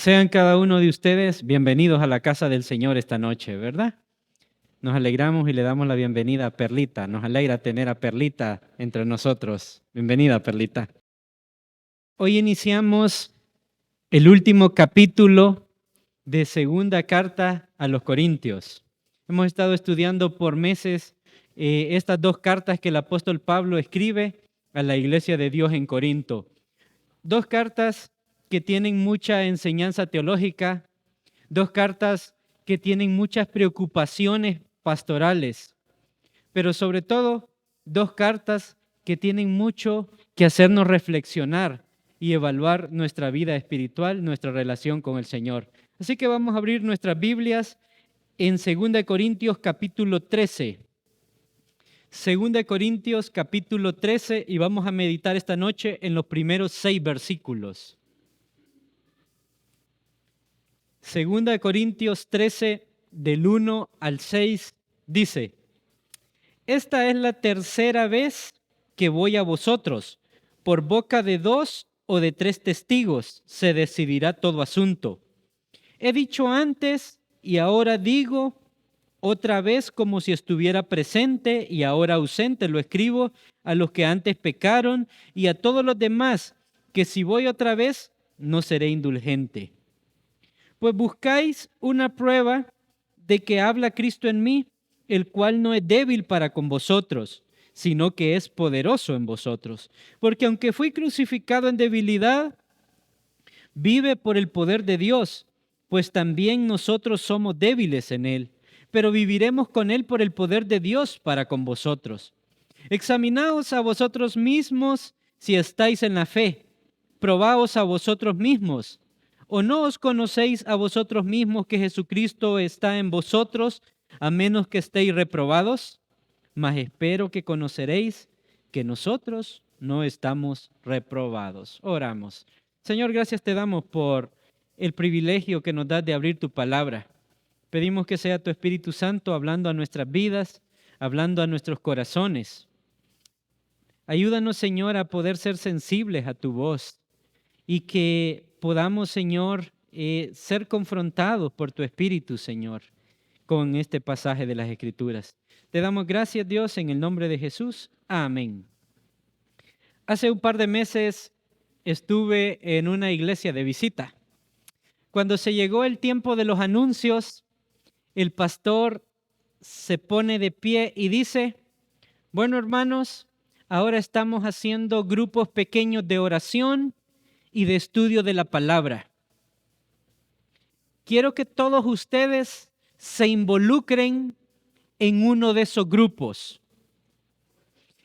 Sean cada uno de ustedes bienvenidos a la casa del Señor esta noche, ¿verdad? Nos alegramos y le damos la bienvenida a Perlita. Nos alegra tener a Perlita entre nosotros. Bienvenida, Perlita. Hoy iniciamos el último capítulo de Segunda Carta a los Corintios. Hemos estado estudiando por meses estas dos cartas que el apóstol Pablo escribe a la iglesia de Dios en Corinto. Dos cartas que tienen mucha enseñanza teológica, dos cartas que tienen muchas preocupaciones pastorales, pero sobre todo dos cartas que tienen mucho que hacernos reflexionar y evaluar nuestra vida espiritual, nuestra relación con el Señor. Así que vamos a abrir nuestras Biblias en 2 Corintios capítulo 13. 2 Corintios capítulo 13 y vamos a meditar esta noche en los primeros 6 versículos. 2 Corintios 13 del 1 al 6 dice: Esta es la tercera vez que voy a vosotros. Por boca de 2 o de 3 testigos se decidirá todo asunto. He dicho antes y ahora digo otra vez como si estuviera presente y ahora ausente, lo escribo a los que antes pecaron y a todos los demás, que si voy otra vez no seré indulgente. Pues buscáis una prueba de que habla Cristo en mí, el cual no es débil para con vosotros, sino que es poderoso en vosotros. Porque aunque fui crucificado en debilidad, vive por el poder de Dios, pues también nosotros somos débiles en Él, pero viviremos con Él por el poder de Dios para con vosotros. Examinaos a vosotros mismos si estáis en la fe, probaos a vosotros mismos. ¿O no os conocéis a vosotros mismos que Jesucristo está en vosotros, a menos que estéis reprobados? Mas espero que conoceréis que nosotros no estamos reprobados. Oramos. Señor, gracias te damos por el privilegio que nos das de abrir tu palabra. Pedimos que sea tu Espíritu Santo hablando a nuestras vidas, hablando a nuestros corazones. Ayúdanos, Señor, a poder ser sensibles a tu voz y que podamos, Señor, ser confrontados por tu Espíritu, Señor, con este pasaje de las Escrituras. Te damos gracias, Dios, en el nombre de Jesús. Amén. Hace un par de meses estuve en una iglesia de visita. Cuando se llegó el tiempo de los anuncios, el pastor se pone de pie y dice: bueno, hermanos, ahora estamos haciendo grupos pequeños de oración y de estudio de la palabra. Quiero que todos ustedes se involucren en uno de esos grupos.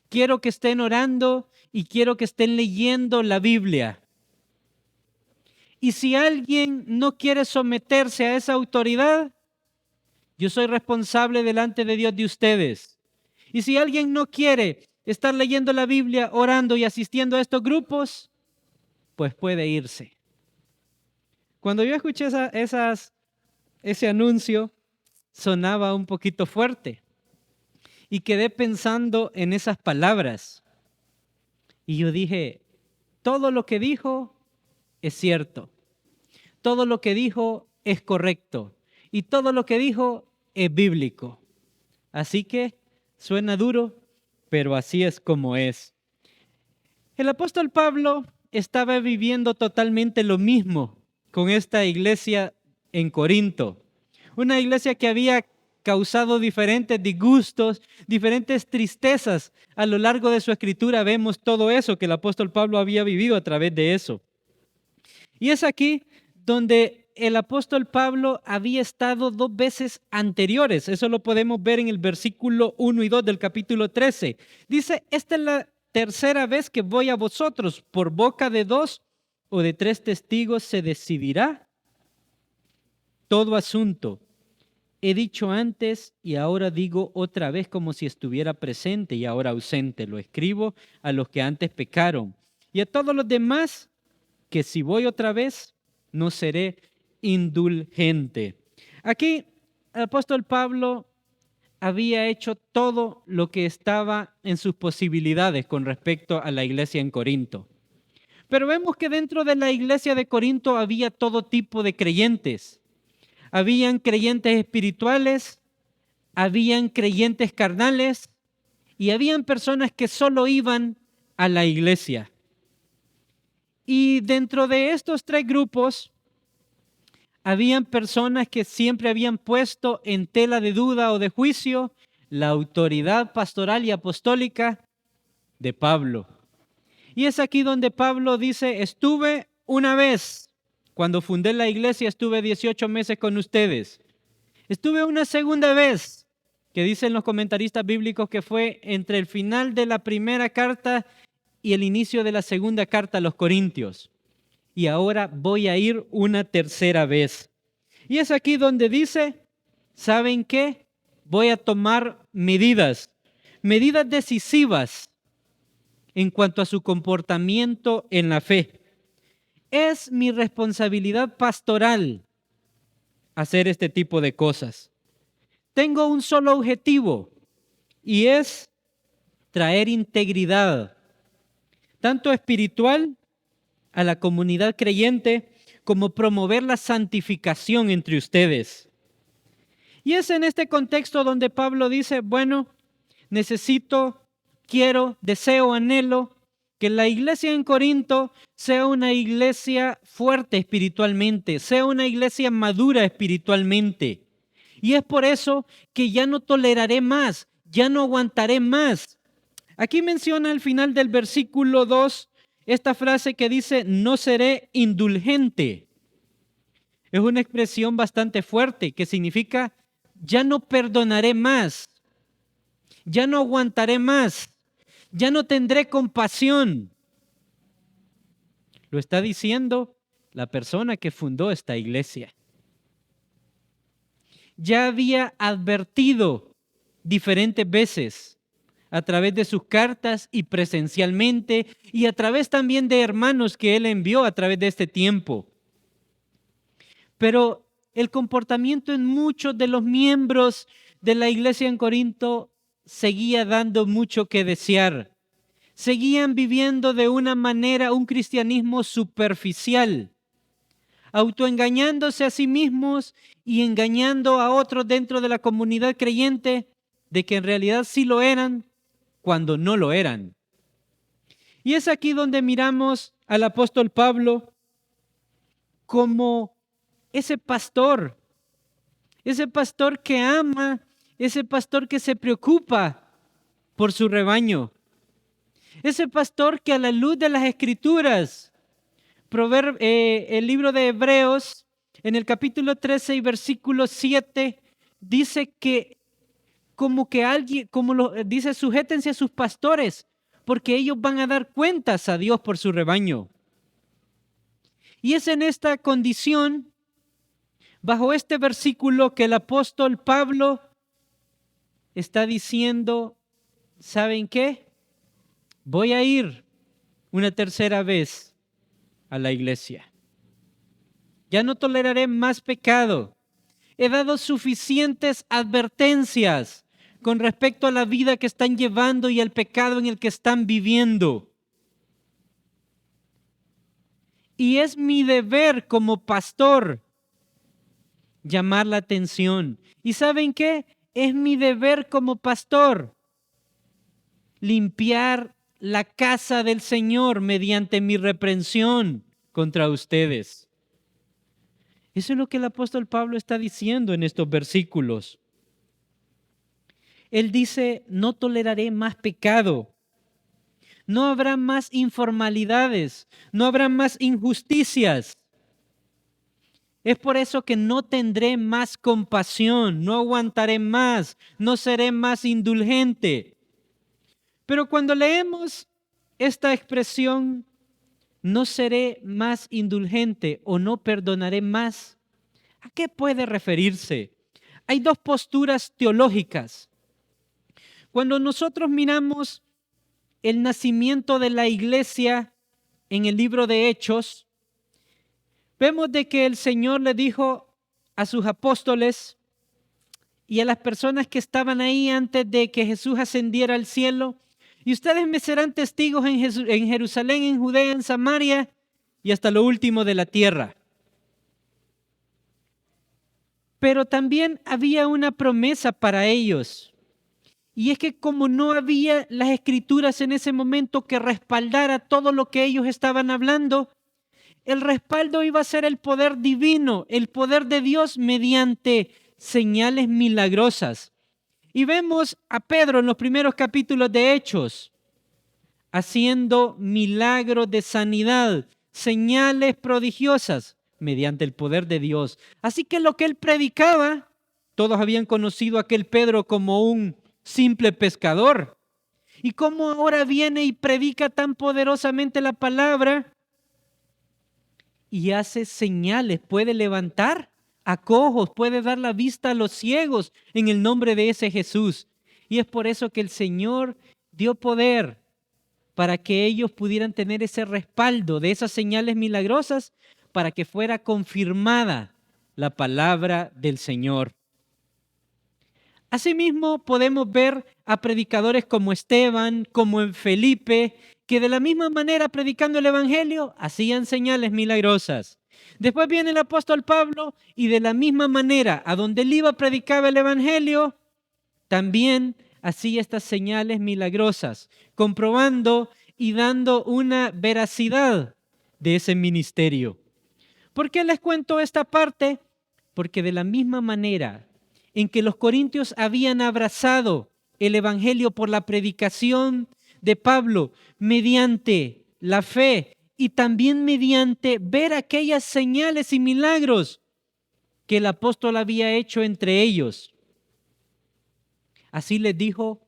Quiero que estén orando y quiero que estén leyendo la Biblia. Y si alguien no quiere someterse a esa autoridad, yo soy responsable delante de Dios de ustedes. Y si alguien no quiere estar leyendo la Biblia, orando y asistiendo a estos grupos, pues puede irse. Cuando yo escuché ese anuncio, sonaba un poquito fuerte y quedé pensando en esas palabras. Y yo dije, todo lo que dijo es cierto, todo lo que dijo es correcto y todo lo que dijo es bíblico. Así que suena duro, pero así es como es. El apóstol Pablo estaba viviendo totalmente lo mismo con esta iglesia en Corinto. Una iglesia que había causado diferentes disgustos, diferentes tristezas. A lo largo de su escritura vemos todo eso que el apóstol Pablo había vivido a través de eso. Y es aquí donde el apóstol Pablo había estado 2 veces anteriores. Eso lo podemos ver en el versículo 1 y 2 del capítulo 13. Dice, esta es la tercera vez que voy a vosotros. Por boca de 2 o de 3 testigos se decidirá todo asunto. He dicho antes y ahora digo otra vez como si estuviera presente y ahora ausente. Lo escribo a los que antes pecaron y a todos los demás, que si voy otra vez no seré indulgente. Aquí el apóstol Pablo había hecho todo lo que estaba en sus posibilidades con respecto a la iglesia en Corinto. Pero vemos que dentro de la iglesia de Corinto había todo tipo de creyentes. Habían creyentes espirituales, habían creyentes carnales y habían personas que solo iban a la iglesia. Y dentro de estos tres grupos, habían personas que siempre habían puesto en tela de duda o de juicio la autoridad pastoral y apostólica de Pablo. Y es aquí donde Pablo dice, estuve una vez, cuando fundé la iglesia, estuve 18 meses con ustedes. Estuve una segunda vez, que dicen los comentaristas bíblicos que fue entre el final de la primera carta y el inicio de la segunda carta a los Corintios. Y ahora voy a ir una tercera vez. Y es aquí donde dice, ¿saben qué? Voy a tomar medidas decisivas en cuanto a su comportamiento en la fe. Es mi responsabilidad pastoral hacer este tipo de cosas. Tengo un solo objetivo y es traer integridad, tanto espiritual a la comunidad creyente como promover la santificación entre ustedes. Y es en este contexto donde Pablo dice, bueno, quiero, deseo, anhelo que la iglesia en Corinto sea una iglesia fuerte espiritualmente, sea una iglesia madura espiritualmente. Y es por eso que ya no toleraré más, ya no aguantaré más. Aquí menciona al final del versículo 2 esta frase que dice, no seré indulgente. Es una expresión bastante fuerte que significa, ya no perdonaré más, ya no aguantaré más, ya no tendré compasión. Lo está diciendo la persona que fundó esta iglesia. Ya había advertido diferentes veces a través de sus cartas y presencialmente y a través también de hermanos que él envió a través de este tiempo. Pero el comportamiento en muchos de los miembros de la iglesia en Corinto seguía dando mucho que desear. Seguían viviendo de una manera un cristianismo superficial, autoengañándose a sí mismos y engañando a otros dentro de la comunidad creyente de que en realidad sí lo eran cuando no lo eran. Y es aquí donde miramos al apóstol Pablo como ese pastor que ama, ese pastor que se preocupa por su rebaño, ese pastor que a la luz de las Escrituras, el libro de Hebreos, en el capítulo 13 y versículo 7, dice que dice, sujétense a sus pastores, porque ellos van a dar cuentas a Dios por su rebaño. Y es en esta condición, bajo este versículo, que el apóstol Pablo está diciendo, ¿saben qué? Voy a ir una tercera vez a la iglesia. Ya no toleraré más pecado. He dado suficientes advertencias con respecto a la vida que están llevando y al pecado en el que están viviendo. Y es mi deber como pastor llamar la atención. ¿Y saben qué? Es mi deber como pastor limpiar la casa del Señor mediante mi reprensión contra ustedes. Eso es lo que el apóstol Pablo está diciendo en estos versículos. Él dice, no toleraré más pecado. No habrá más informalidades, no habrá más injusticias. Es por eso que no tendré más compasión, no aguantaré más, no seré más indulgente. Pero cuando leemos esta expresión, no seré más indulgente o no perdonaré más, ¿a qué puede referirse? Hay dos posturas teológicas. Cuando nosotros miramos el nacimiento de la iglesia en el libro de Hechos, vemos de que el Señor le dijo a sus apóstoles y a las personas que estaban ahí antes de que Jesús ascendiera al cielo, Y ustedes me serán testigos en Jerusalén, en Judea, en Samaria y hasta lo último de la tierra. Pero también había una promesa para ellos. Y es que como no había las escrituras en ese momento que respaldara todo lo que ellos estaban hablando, el respaldo iba a ser el poder divino, el poder de Dios mediante señales milagrosas. Y vemos a Pedro en los primeros capítulos de Hechos haciendo milagros de sanidad, señales prodigiosas mediante el poder de Dios. Así que lo que él predicaba, todos habían conocido a aquel Pedro como un simple pescador. Y cómo ahora viene y predica tan poderosamente la palabra y hace señales, puede levantar a cojos, puede dar la vista a los ciegos en el nombre de ese Jesús. Y es por eso que el Señor dio poder para que ellos pudieran tener ese respaldo de esas señales milagrosas para que fuera confirmada la palabra del Señor. Asimismo, podemos ver a predicadores como Esteban, como en Felipe, que de la misma manera predicando el Evangelio hacían señales milagrosas. Después viene el apóstol Pablo y de la misma manera, a donde él iba predicaba el Evangelio, también hacía estas señales milagrosas, comprobando y dando una veracidad de ese ministerio. ¿Por qué les cuento esta parte? Porque de la misma manera en que los corintios habían abrazado el Evangelio por la predicación de Pablo mediante la fe y también mediante ver aquellas señales y milagros que el apóstol había hecho entre ellos. Así les dijo,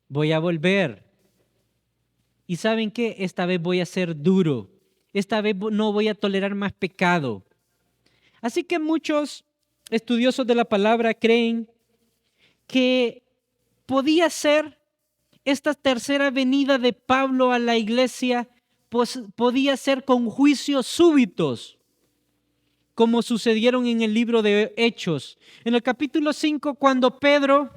voy a volver. ¿Y saben qué? Esta vez voy a ser duro. Esta vez no voy a tolerar más pecado. Así que muchos estudiosos de la palabra creen que podía ser esta tercera venida de Pablo a la iglesia, podía ser con juicios súbitos, como sucedieron en el libro de Hechos. En el capítulo 5, cuando Pedro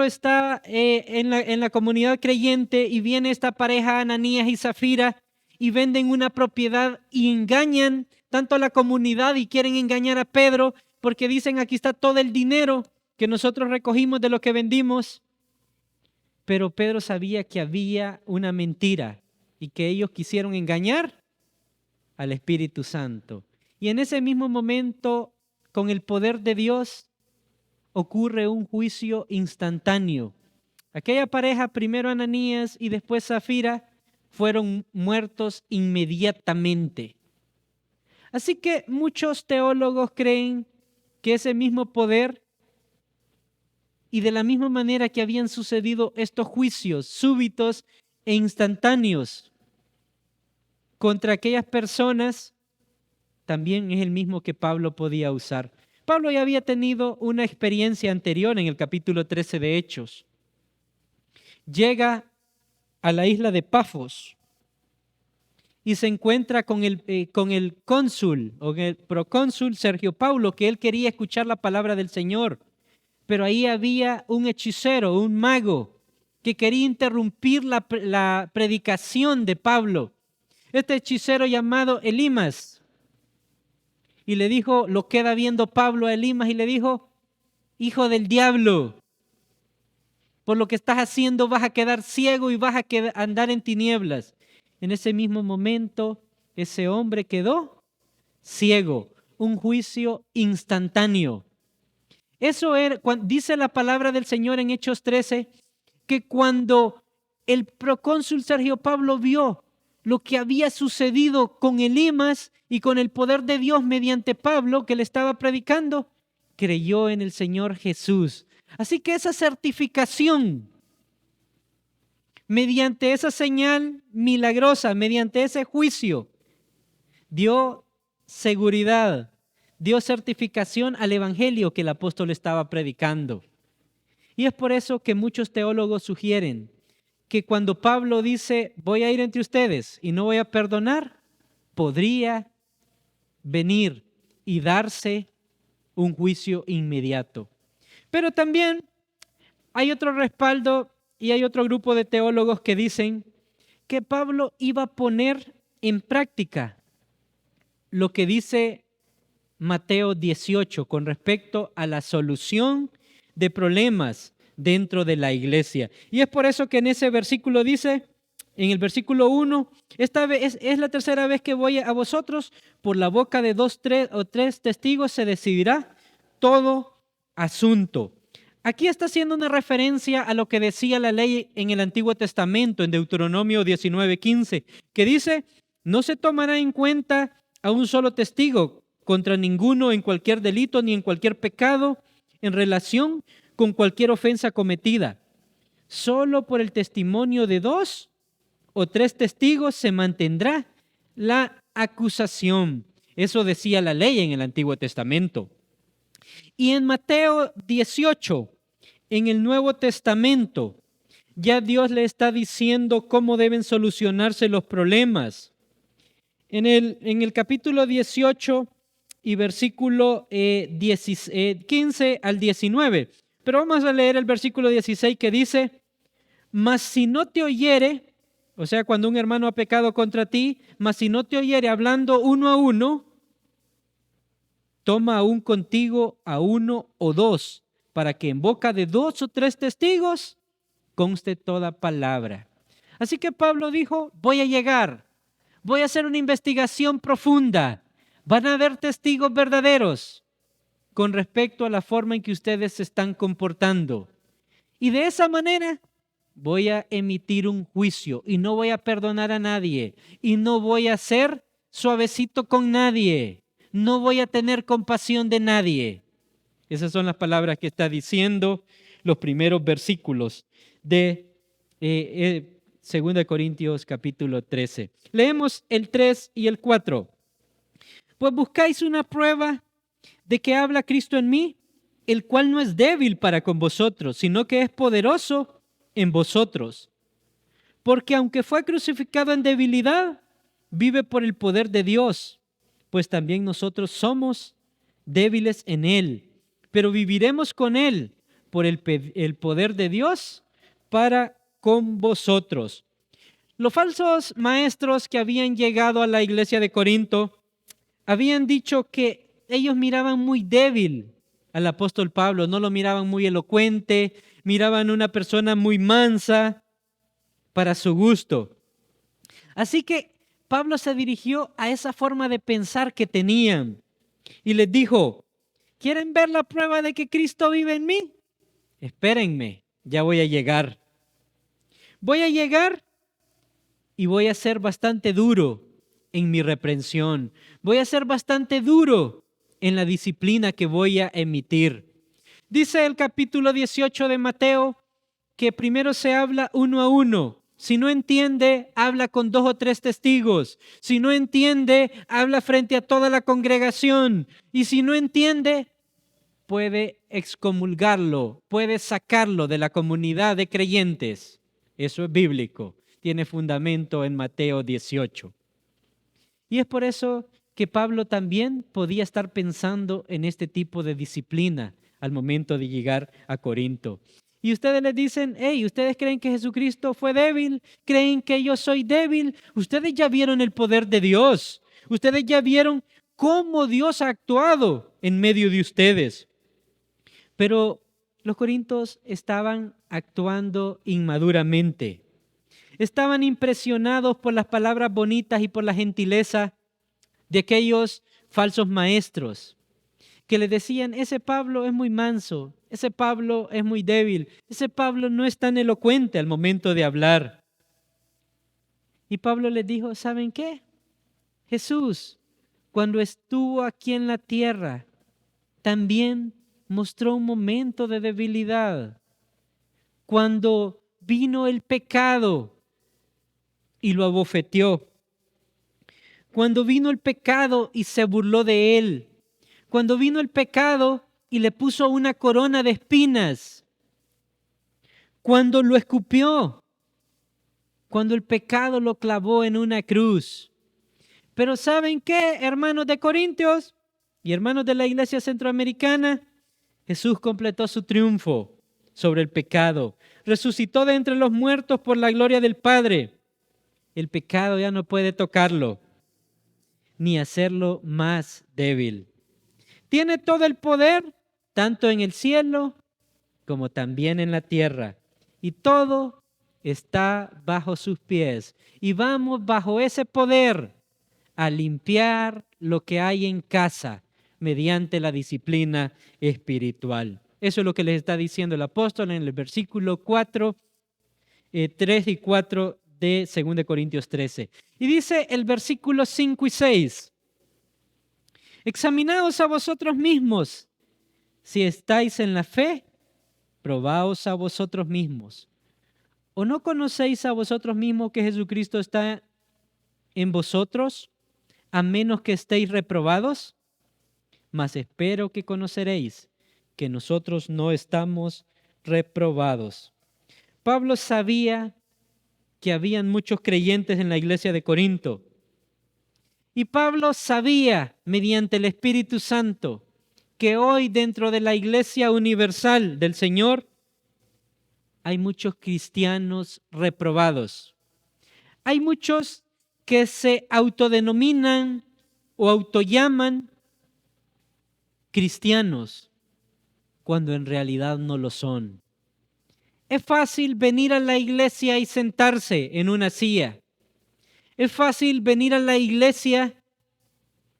está en la comunidad creyente y viene esta pareja Ananías y Zafira y venden una propiedad y engañan tanto a la comunidad y quieren engañar a Pedro porque dicen aquí está todo el dinero que nosotros recogimos de lo que vendimos. Pero Pedro sabía que había una mentira y que ellos quisieron engañar al Espíritu Santo. Y en ese mismo momento, con el poder de Dios, ocurre un juicio instantáneo. Aquella pareja, primero Ananías y después Zafira, fueron muertos inmediatamente. Así que muchos teólogos creen que ese mismo poder y de la misma manera que habían sucedido estos juicios súbitos e instantáneos contra aquellas personas, también es el mismo que Pablo podía usar. Pablo ya había tenido una experiencia anterior en el capítulo 13 de Hechos. Llega a la isla de Pafos y se encuentra con el cónsul o el procónsul Sergio Paulo, que él quería escuchar la palabra del Señor. Pero ahí había un hechicero, un mago, que quería interrumpir la predicación de Pablo. Este hechicero llamado Elimas. Y le dijo, lo queda viendo Pablo a Elimas y le dijo, hijo del diablo, por lo que estás haciendo vas a quedar ciego y vas a andar en tinieblas. En ese mismo momento, ese hombre quedó ciego, un juicio instantáneo. Eso era, dice la palabra del Señor en Hechos 13, que cuando el procónsul Sergio Pablo vio lo que había sucedido con Elimas y con el poder de Dios mediante Pablo que le estaba predicando, creyó en el Señor Jesús. Así que esa certificación, mediante esa señal milagrosa, mediante ese juicio, dio seguridad, dio certificación al evangelio que el apóstol estaba predicando. Y es por eso que muchos teólogos sugieren que cuando Pablo dice, voy a ir entre ustedes y no voy a perdonar, podría venir y darse un juicio inmediato. Pero también hay otro respaldo y hay otro grupo de teólogos que dicen que Pablo iba a poner en práctica lo que dice Mateo 18 con respecto a la solución de problemas dentro de la iglesia. Y es por eso que en ese versículo dice, en el versículo 1, esta vez es la tercera vez que voy a vosotros, por la boca de 2 o 3 testigos se decidirá todo asunto. Aquí está haciendo una referencia a lo que decía la ley en el Antiguo Testamento, en Deuteronomio 19:15, que dice, no se tomará en cuenta a un solo testigo contra ninguno en cualquier delito ni en cualquier pecado en relación con cualquier ofensa cometida. Solo por el testimonio de 2 o 3 testigos se mantendrá la acusación. Eso decía la ley en el Antiguo Testamento. Y en Mateo 18, en el Nuevo Testamento, ya Dios le está diciendo cómo deben solucionarse los problemas. En el capítulo 18 y versículo 15 al 19. Pero vamos a leer el versículo 16 que dice, mas si no te oyere, o sea, cuando un hermano ha pecado contra ti, mas si no te oyere hablando uno a uno, toma aún contigo a 1 o 2, para que en boca de 2 o 3 testigos conste toda palabra. Así que Pablo dijo, voy a llegar, voy a hacer una investigación profunda. Van a haber testigos verdaderos con respecto a la forma en que ustedes se están comportando. Y de esa manera voy a emitir un juicio y no voy a perdonar a nadie y no voy a ser suavecito con nadie. No voy a tener compasión de nadie. Esas son las palabras que está diciendo los primeros versículos de 2 Corintios capítulo 13. Leemos el 3 y el 4. Pues buscáis una prueba de que habla Cristo en mí, el cual no es débil para con vosotros, sino que es poderoso en vosotros. Porque aunque fue crucificado en debilidad, vive por el poder de Dios, pues también nosotros somos débiles en Él, pero viviremos con Él por el poder de Dios para con vosotros. Los falsos maestros que habían llegado a la iglesia de Corinto habían dicho que ellos miraban muy débil al apóstol Pablo, no lo miraban muy elocuente, miraban una persona muy mansa para su gusto. Así que Pablo se dirigió a esa forma de pensar que tenían y les dijo, ¿quieren ver la prueba de que Cristo vive en mí? Espérenme, ya voy a llegar. Voy a llegar y voy a ser bastante duro en mi reprensión. Voy a ser bastante duro en la disciplina que voy a emitir. Dice el capítulo 18 de Mateo que primero se habla 1 a 1. Si no entiende, habla con 2 o 3 testigos. Si no entiende, habla frente a toda la congregación. Y si no entiende, puede excomulgarlo, puede sacarlo de la comunidad de creyentes. Eso es bíblico, tiene fundamento en Mateo 18. Y es por eso que Pablo también podía estar pensando en este tipo de disciplina al momento de llegar a Corinto. Y ustedes les dicen, hey, ¿ustedes creen que Jesucristo fue débil? ¿Creen que yo soy débil? Ustedes ya vieron el poder de Dios. Ustedes ya vieron cómo Dios ha actuado en medio de ustedes. Pero los corintios estaban actuando inmaduramente. Estaban impresionados por las palabras bonitas y por la gentileza de aquellos falsos maestros que les decían, ese Pablo es muy manso, ese Pablo es muy débil, ese Pablo no es tan elocuente al momento de hablar. Y Pablo les dijo, ¿saben qué? Jesús, cuando estuvo aquí en la tierra, también mostró un momento de debilidad. Cuando vino el pecado y lo abofeteó. Cuando vino el pecado y se burló de él. Cuando vino el pecado y le puso una corona de espinas. Cuando lo escupió. Cuando el pecado lo clavó en una cruz. Pero ¿saben qué, hermanos de Corintios y hermanos de la iglesia centroamericana? Jesús completó su triunfo. sobre el pecado. Resucitó de entre los muertos por la gloria del Padre. El pecado ya no puede tocarlo, ni hacerlo más débil. Tiene todo el poder, tanto en el cielo como también en la tierra. Y todo está bajo sus pies. Y vamos bajo ese poder a limpiar lo que hay en casa mediante la disciplina espiritual. Eso es lo que les está diciendo el apóstol en el versículo 4, 3 y 4 de 2 Corintios 13. Y dice el versículo 5 y 6. Examinaos a vosotros mismos, si estáis en la fe, probaos a vosotros mismos. ¿O no conocéis a vosotros mismos que Jesucristo está en vosotros, a menos que estéis reprobados? Mas espero que conoceréis que nosotros no estamos reprobados. Pablo sabía que habían muchos creyentes en la iglesia de Corinto. Y Pablo sabía, mediante el Espíritu Santo, que hoy dentro de la iglesia universal del Señor hay muchos cristianos reprobados. Hay muchos que se autodenominan o autollaman cristianos cuando en realidad no lo son. Es fácil venir a la iglesia y sentarse en una silla. Es fácil venir a la iglesia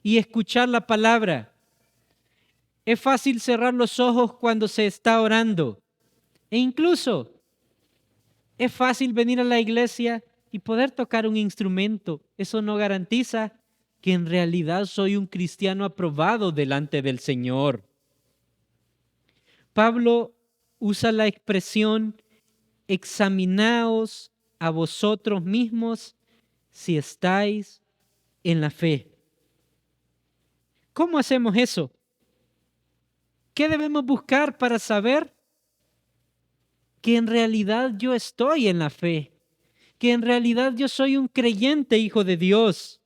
y escuchar la palabra. Es fácil cerrar los ojos cuando se está orando. E incluso es fácil venir a la iglesia y poder tocar un instrumento. Eso no garantiza que en realidad soy un cristiano aprobado delante del Señor. Pablo usa la expresión: examinaos a vosotros mismos si estáis en la fe. ¿Cómo hacemos eso? ¿Qué debemos buscar para saber que en realidad yo estoy en la fe? Que en realidad yo soy un creyente hijo de Dios.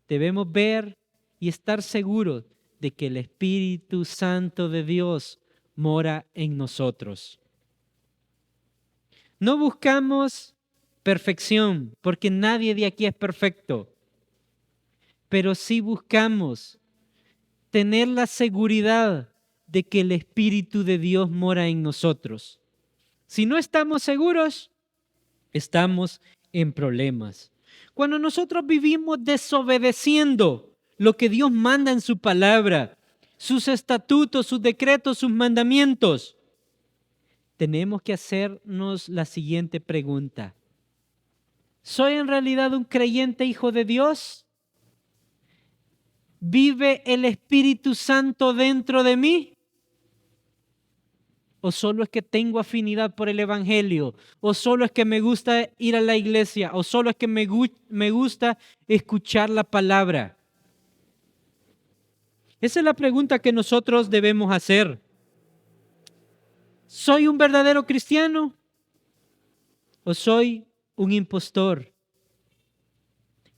Debemos ver y estar seguros de que el Espíritu Santo de Dios mora en nosotros. No buscamos perfección, porque nadie de aquí es perfecto, pero sí buscamos tener la seguridad de que el Espíritu de Dios mora en nosotros. Si no estamos seguros, estamos en problemas. Cuando nosotros vivimos desobedeciendo lo que Dios manda en su palabra, sus estatutos, sus decretos, sus mandamientos, tenemos que hacernos la siguiente pregunta: ¿soy en realidad un creyente hijo de Dios? ¿Vive el Espíritu Santo dentro de mí? ¿O solo es que tengo afinidad por el Evangelio? ¿O solo es que me gusta ir a la iglesia? ¿O solo es que me gusta escuchar la palabra? Esa es la pregunta que nosotros debemos hacer. ¿Soy un verdadero cristiano? ¿O soy un impostor?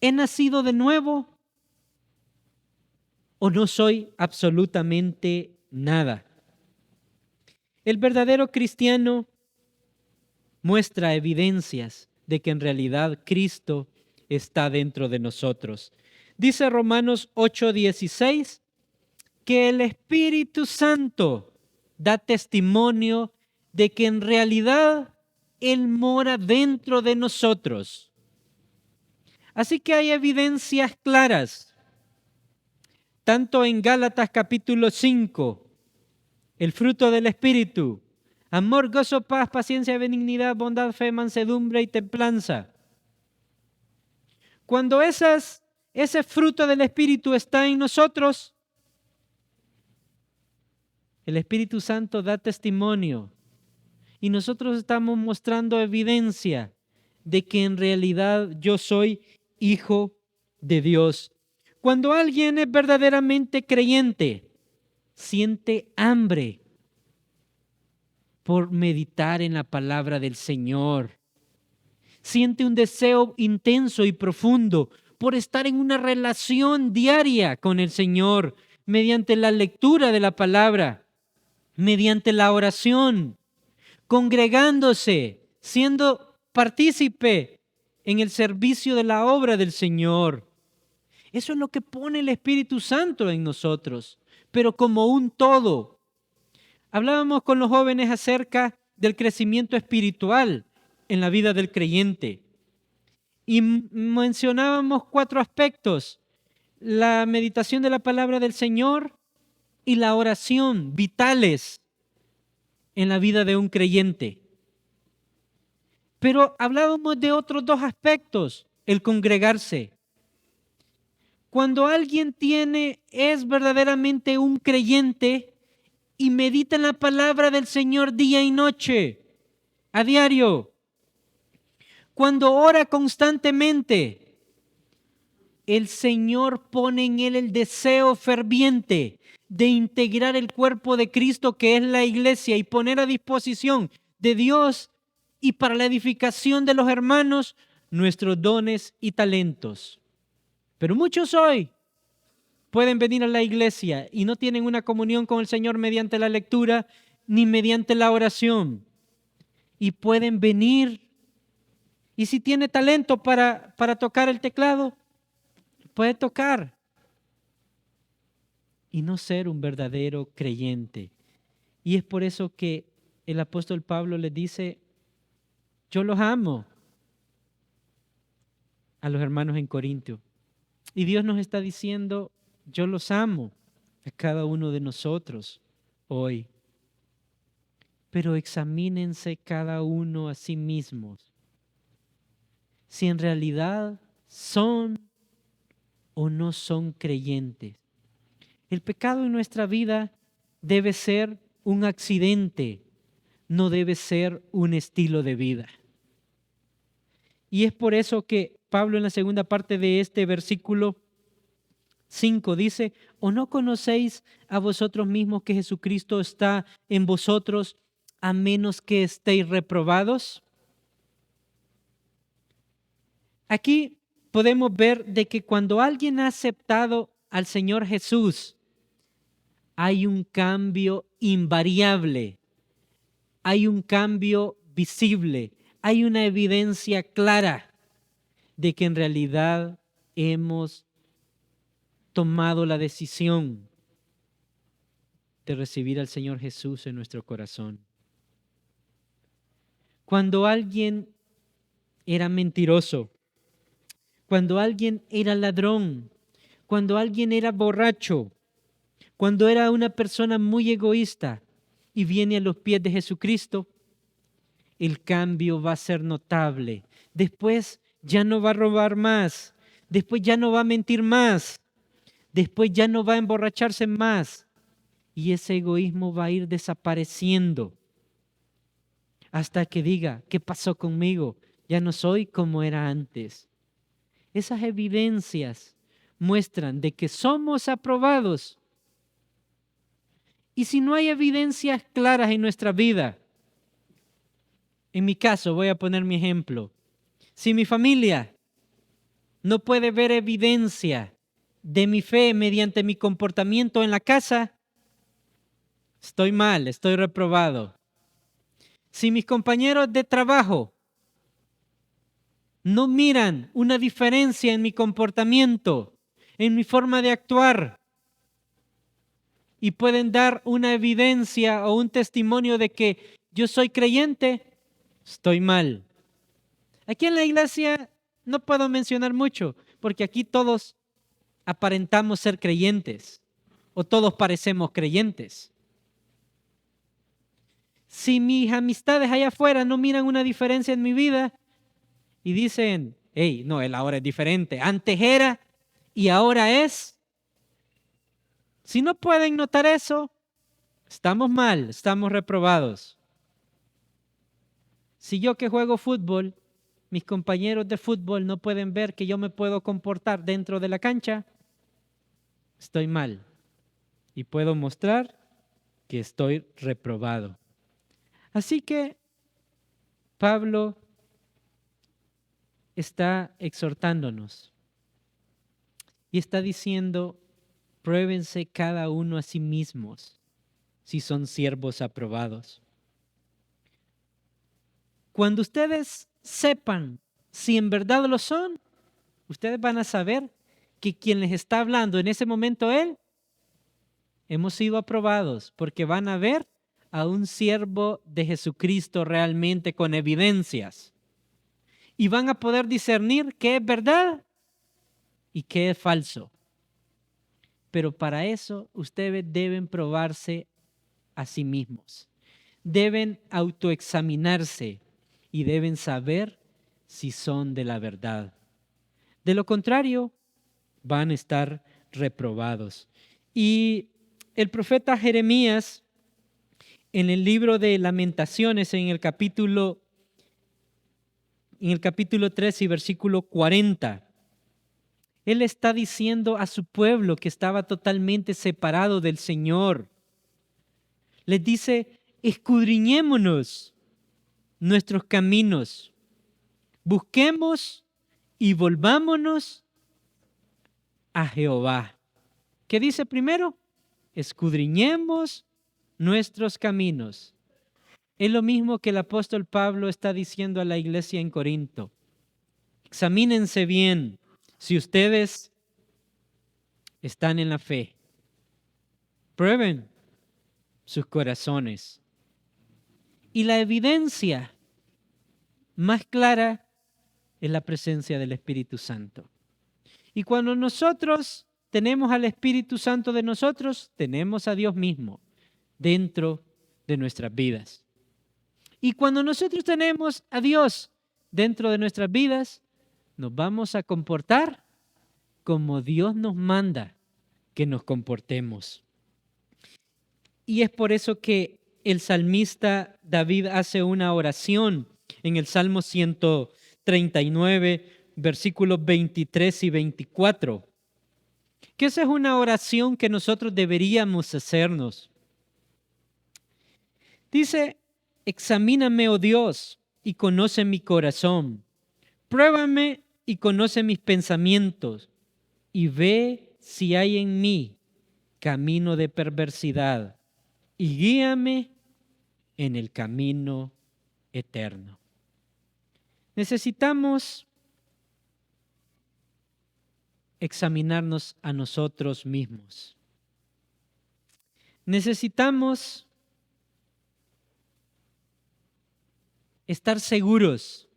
¿He nacido de nuevo? ¿O no soy absolutamente nada? El verdadero cristiano muestra evidencias de que en realidad Cristo está dentro de nosotros. Dice Romanos 8:16 que el Espíritu Santo da testimonio de que en realidad Él mora dentro de nosotros. Así que hay evidencias claras, tanto en Gálatas capítulo 5, el fruto del Espíritu: amor, gozo, paz, paciencia, benignidad, bondad, fe, mansedumbre y templanza. Cuando ese fruto del Espíritu está en nosotros, el Espíritu Santo da testimonio y nosotros estamos mostrando evidencia de que en realidad yo soy hijo de Dios. Cuando alguien es verdaderamente creyente, siente hambre por meditar en la palabra del Señor. Siente un deseo intenso y profundo por estar en una relación diaria con el Señor mediante la lectura de la palabra, mediante la oración, congregándose, siendo partícipe en el servicio de la obra del Señor. Eso es lo que pone el Espíritu Santo en nosotros, pero como un todo. Hablábamos con los jóvenes acerca del crecimiento espiritual en la vida del creyente y mencionábamos 4 aspectos: la meditación de la palabra del Señor y la oración, vitales en la vida de un creyente. Pero hablábamos de otros 2 aspectos: el congregarse. Cuando alguien es verdaderamente un creyente y medita en la palabra del Señor día y noche, a diario, cuando ora constantemente, el Señor pone en él el deseo ferviente de integrar el cuerpo de Cristo, que es la iglesia, y poner a disposición de Dios y para la edificación de los hermanos nuestros dones y talentos. Pero muchos hoy pueden venir a la iglesia y no tienen una comunión con el Señor mediante la lectura ni mediante la oración. Y pueden venir, y si tiene talento para tocar el teclado, puede tocar y no ser un verdadero creyente. Y es por eso que el apóstol Pablo les dice: yo los amo a los hermanos en Corintio. Y Dios nos está diciendo: yo los amo a cada uno de nosotros hoy. Pero examínense cada uno a sí mismos, si en realidad son o no son creyentes. El pecado en nuestra vida debe ser un accidente, no debe ser un estilo de vida. Y es por eso que Pablo en la segunda parte de este versículo 5 dice: ¿o no conocéis a vosotros mismos que Jesucristo está en vosotros, a menos que estéis reprobados? Aquí podemos ver de que cuando alguien ha aceptado al Señor Jesús, hay un cambio invariable, hay un cambio visible, hay una evidencia clara de que en realidad hemos tomado la decisión de recibir al Señor Jesús en nuestro corazón. Cuando alguien era mentiroso, cuando alguien era ladrón, cuando alguien era borracho, cuando era una persona muy egoísta y viene a los pies de Jesucristo, el cambio va a ser notable. Después ya no va a robar más, después ya no va a mentir más, después ya no va a emborracharse más, y ese egoísmo va a ir desapareciendo hasta que diga: ¿qué pasó conmigo? Ya no soy como era antes. Esas evidencias muestran de que somos aprobados. Y si no hay evidencias claras en nuestra vida, en mi caso voy a poner mi ejemplo. Si mi familia no puede ver evidencia de mi fe mediante mi comportamiento en la casa, estoy mal, estoy reprobado. Si mis compañeros de trabajo no miran una diferencia en mi comportamiento, en mi forma de actuar, y pueden dar una evidencia o un testimonio de que yo soy creyente, estoy mal. Aquí en la iglesia no puedo mencionar mucho, porque aquí todos aparentamos ser creyentes, o todos parecemos creyentes. Si mis amistades allá afuera no miran una diferencia en mi vida y dicen: hey, no, él ahora es diferente, antes era y ahora es. Si no pueden notar eso, estamos mal, estamos reprobados. Si yo que juego fútbol, mis compañeros de fútbol no pueden ver que yo me puedo comportar dentro de la cancha, estoy mal y puedo mostrar que estoy reprobado. Así que Pablo está exhortándonos y está diciendo: pruébense cada uno a sí mismos si son siervos aprobados. Cuando ustedes sepan si en verdad lo son, ustedes van a saber que quien les está hablando en ese momento, Él, hemos sido aprobados, porque van a ver a un siervo de Jesucristo realmente con evidencias. Y van a poder discernir qué es verdad y qué es falso. Pero para eso ustedes deben probarse a sí mismos. Deben autoexaminarse y deben saber si son de la verdad. De lo contrario, van a estar reprobados. Y el profeta Jeremías, en el libro de Lamentaciones, en el capítulo 3 y versículo 40, él está diciendo a su pueblo que estaba totalmente separado del Señor. Les dice, escudriñémonos nuestros caminos, busquemos y volvámonos a Jehová. ¿Qué dice primero? Escudriñemos nuestros caminos. Es lo mismo que el apóstol Pablo está diciendo a la iglesia en Corinto. Examínense bien si ustedes están en la fe. Prueben sus corazones. Y la evidencia más clara es la presencia del Espíritu Santo. Y cuando nosotros tenemos al Espíritu Santo de nosotros, tenemos a Dios mismo dentro de nuestras vidas. Y cuando nosotros tenemos a Dios dentro de nuestras vidas, nos vamos a comportar como Dios nos manda que nos comportemos. Y es por eso que el salmista David hace una oración en el Salmo 139, versículos 23 y 24. Que esa es una oración que nosotros deberíamos hacernos. Dice, examíname, oh Dios, y conoce mi corazón. Pruébame y conoce mis pensamientos, y ve si hay en mí camino de perversidad, y guíame en el camino eterno. Necesitamos examinarnos a nosotros mismos. Necesitamos estar seguros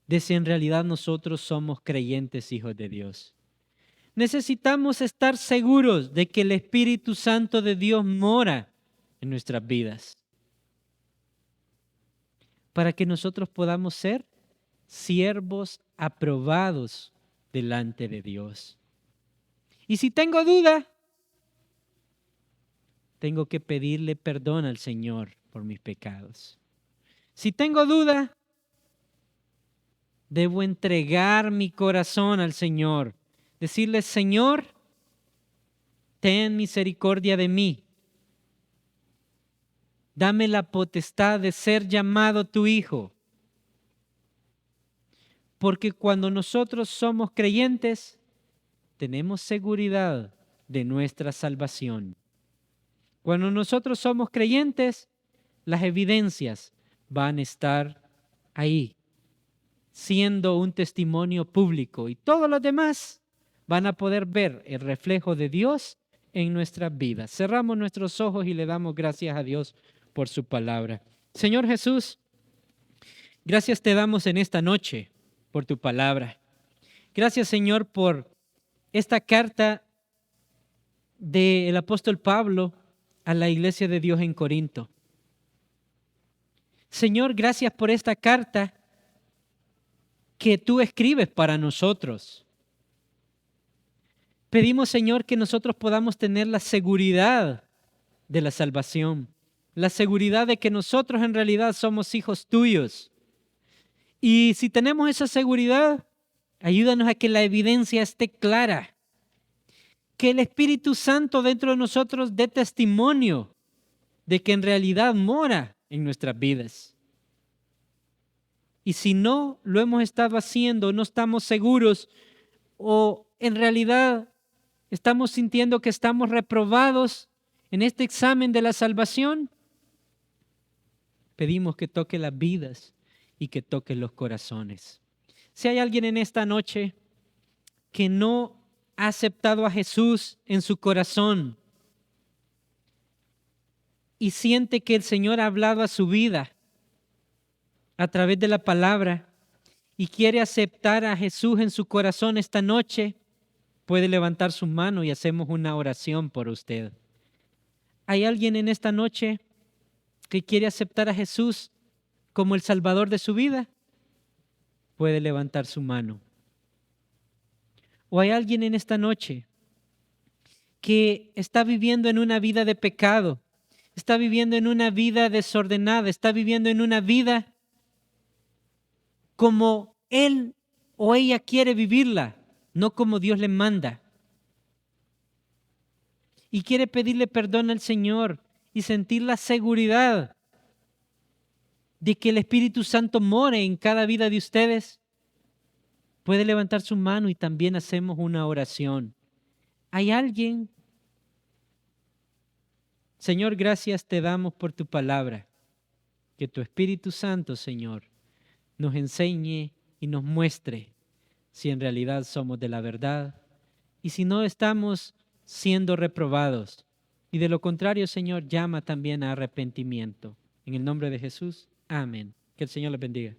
de si en realidad nosotros somos creyentes hijos de Dios. Necesitamos estar seguros de que el Espíritu Santo de Dios mora en nuestras vidas, para que nosotros podamos ser siervos aprobados delante de Dios. Y si tengo duda, tengo que pedirle perdón al Señor por mis pecados. Si tengo duda, debo entregar mi corazón al Señor. Decirle, Señor, ten misericordia de mí. Dame la potestad de ser llamado tu hijo. Porque cuando nosotros somos creyentes, tenemos seguridad de nuestra salvación. Cuando nosotros somos creyentes, las evidencias van a estar ahí, siendo un testimonio público. Y todos los demás van a poder ver el reflejo de Dios en nuestras vidas. Cerramos nuestros ojos y le damos gracias a Dios por su palabra. Señor Jesús, gracias te damos en esta noche por tu palabra. Gracias, Señor, por esta carta del apóstol Pablo a la iglesia de Dios en Corinto. Señor, gracias por esta carta que tú escribes para nosotros. Pedimos, Señor, que nosotros podamos tener la seguridad de la salvación, la seguridad de que nosotros en realidad somos hijos tuyos. Y si tenemos esa seguridad, ayúdanos a que la evidencia esté clara, que el Espíritu Santo dentro de nosotros dé testimonio de que en realidad mora en nuestras vidas. Y si no lo hemos estado haciendo, no estamos seguros o en realidad estamos sintiendo que estamos reprobados, en este examen de la salvación, pedimos que toque las vidas y que toque los corazones. Si hay alguien en esta noche que no ha aceptado a Jesús en su corazón y siente que el Señor ha hablado a su vida a través de la palabra y quiere aceptar a Jesús en su corazón esta noche, puede levantar su mano y hacemos una oración por usted. ¿Hay alguien en esta noche que quiere aceptar a Jesús como el Salvador de su vida? Puede levantar su mano. ¿O hay alguien en esta noche que está viviendo en una vida de pecado, está viviendo en una vida desordenada, está viviendo en una vida como él o ella quiere vivirla, no como Dios le manda? Y quiere pedirle perdón al Señor y sentir la seguridad de que el Espíritu Santo more en cada vida de ustedes. Puede levantar su mano y también hacemos una oración. ¿Hay alguien? Señor, gracias te damos por tu palabra. Que tu Espíritu Santo, Señor, nos enseñe y nos muestre si en realidad somos de la verdad y si no estamos siendo reprobados. Y de lo contrario, Señor, llama también a arrepentimiento. En el nombre de Jesús, amén. Que el Señor les bendiga.